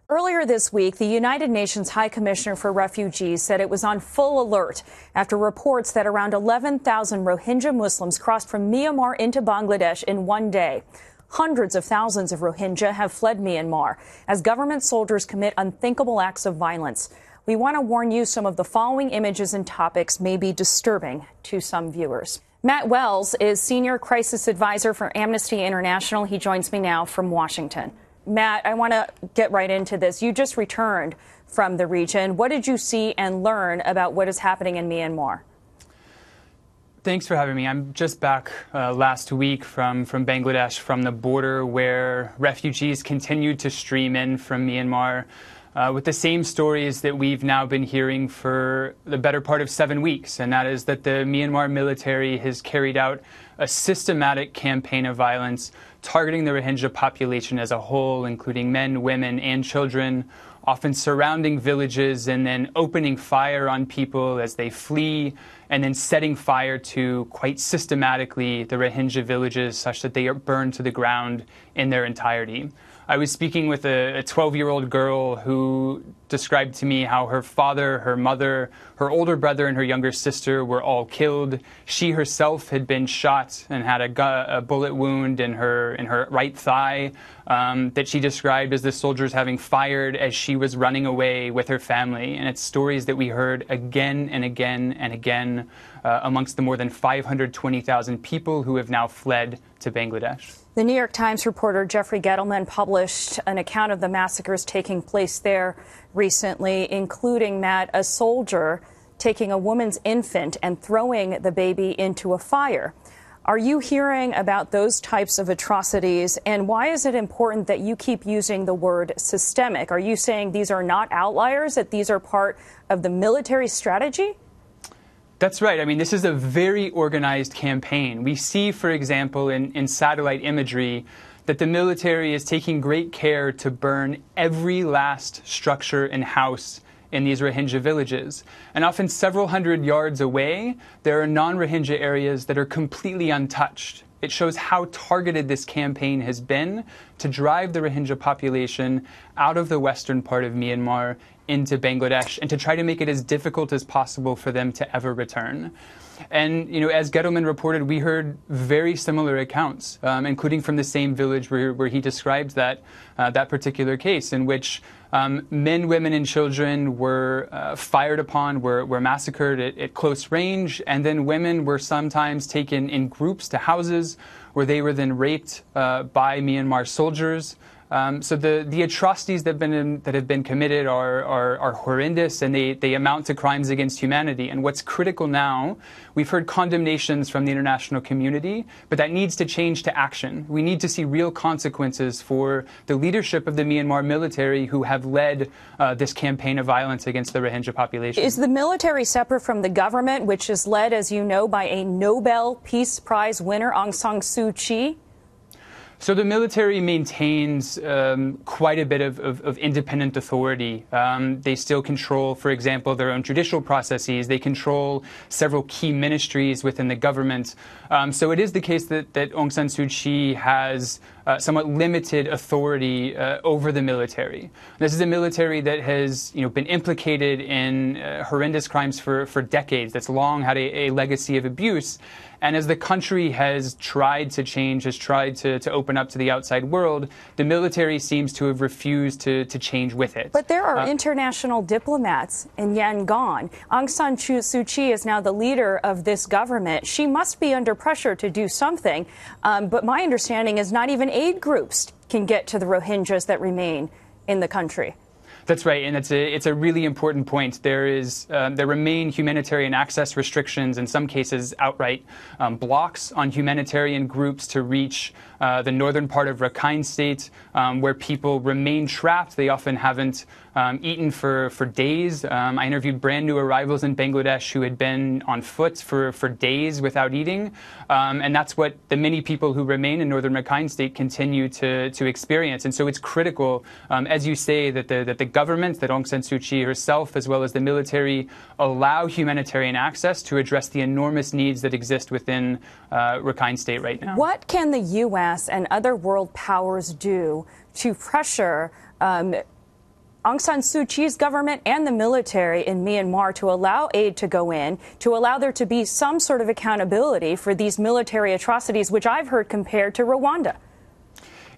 Earlier this week, the United Nations High Commissioner for Refugees said it was on full alert after reports that around 11,000 Rohingya Muslims crossed from Myanmar into Bangladesh in one day. Hundreds of thousands of Rohingya have fled Myanmar as government soldiers commit unthinkable acts of violence. We want to warn you some of the following images and topics may be disturbing to some viewers. Matt Wells is Senior Crisis Advisor for Amnesty International. He joins me now from Washington. Matt, I want to get right into this. You just returned from the region. What did you see and learn about what is happening in Myanmar? Thanks for having me. I'm just back last week from Bangladesh, from the border where refugees continued to stream in from Myanmar with the same stories that we've now been hearing for the better part of 7 weeks, and that is that the Myanmar military has carried out a systematic campaign of violence targeting the Rohingya population as a whole, including men, women, and children, often surrounding villages and then opening fire on people as they flee, and then setting fire to, quite systematically, the Rohingya villages such that they are burned to the ground in their entirety. I was speaking with a 12-year-old girl who described to me how her father, her mother, her older brother, and her younger sister were all killed. She herself had been shot and had a bullet wound in her right thigh that she described as the soldiers having fired as she was running away with her family. And it's stories that we heard again and again and again amongst the more than 520,000 people who have now fled to Bangladesh. The New York Times reporter Jeffrey Gettleman published an account of the massacres taking place there recently, including, Matt, a soldier taking a woman's infant and throwing the baby into a fire. Are you hearing about those types of atrocities, and why is it important that you keep using the word systemic? Are you saying these are not outliers, that these are part of the military strategy? That's right. I mean, this is a very organized campaign. We see, for example, in satellite imagery, that the military is taking great care to burn every last structure and house in these Rohingya villages. And often several hundred yards away, there are non-Rohingya areas that are completely untouched. It shows how targeted this campaign has been to drive the Rohingya population out of the western part of Myanmar into Bangladesh and to try to make it as difficult as possible for them to ever return. And, you know, as Gettleman reported, we heard very similar accounts, including from the same village where he described that particular case, in which men, women, and children were fired upon, were massacred at close range, and then women were sometimes taken in groups to houses where they were then raped by Myanmar soldiers. So the atrocities that have been committed are horrendous, and they amount to crimes against humanity. And what's critical now, we've heard condemnations from the international community, but that needs to change to action. We need to see real consequences for the leadership of the Myanmar military who have led this campaign of violence against the Rohingya population. Is the military separate from the government, which is led, as you know, by a Nobel Peace Prize winner, Aung San Suu Kyi? So the military maintains quite a bit of independent authority. They still control, for example, their own judicial processes. They control several key ministries within the government. So it is the case that Aung San Suu Kyi has somewhat limited authority over the military. This is a military that has, been implicated in horrendous crimes for decades. That's long had a legacy of abuse. And as the country has tried to change, has tried to open up to the outside world, the military seems to have refused to change with it. But there are international diplomats in Yangon. Aung San Suu Kyi is now the leader of this government. She must be under pressure to do something. But my understanding is not even aid groups can get to the Rohingyas that remain in the country. That's right, and it's a really important point. There remain humanitarian access restrictions, in some cases outright blocks on humanitarian groups to reach the northern part of Rakhine State, where people remain trapped. They often haven't eaten for days. I interviewed brand new arrivals in Bangladesh who had been on foot for days without eating, and that's what the many people who remain in northern Rakhine State continue to experience. And so it's critical, as you say, that the government, that Aung San Suu Kyi herself, as well as the military, allow humanitarian access to address the enormous needs that exist within Rakhine State right now. What can the U.S. and other world powers do to pressure the Myanmar military to stop this violence? So the military maintains quite a bit of independent authority. They still control, for example, their own judicial processes. They control several key ministries within the government. So it is the case that the government, that Aung San Suu Kyi herself, as well as the military, allow humanitarian access to address the enormous needs that exist within Rakhine State right now. What can the U.S. and other world powers do to pressure Aung San Suu Kyi's government and the military in Myanmar to allow aid to go in, to allow there to be some sort of accountability for these military atrocities, which I've heard compared to Rwanda?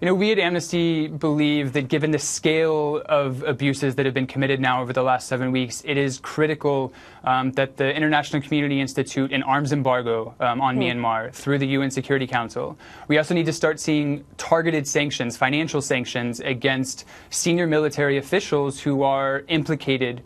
You know, we at Amnesty believe that given the scale of abuses that have been committed now over the last 7 weeks, it is critical that the international community institute an arms embargo on Myanmar through the UN Security Council. We also need to start seeing targeted sanctions, financial sanctions against senior military officials who are implicated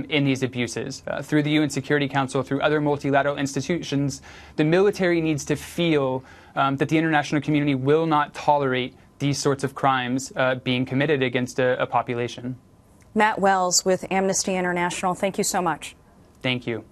in these abuses. Through the UN Security Council, through other multilateral institutions, the military needs to feel that the international community will not tolerate these sorts of crimes being committed against a population. Matt Wells with Amnesty International, thank you so much. Thank you.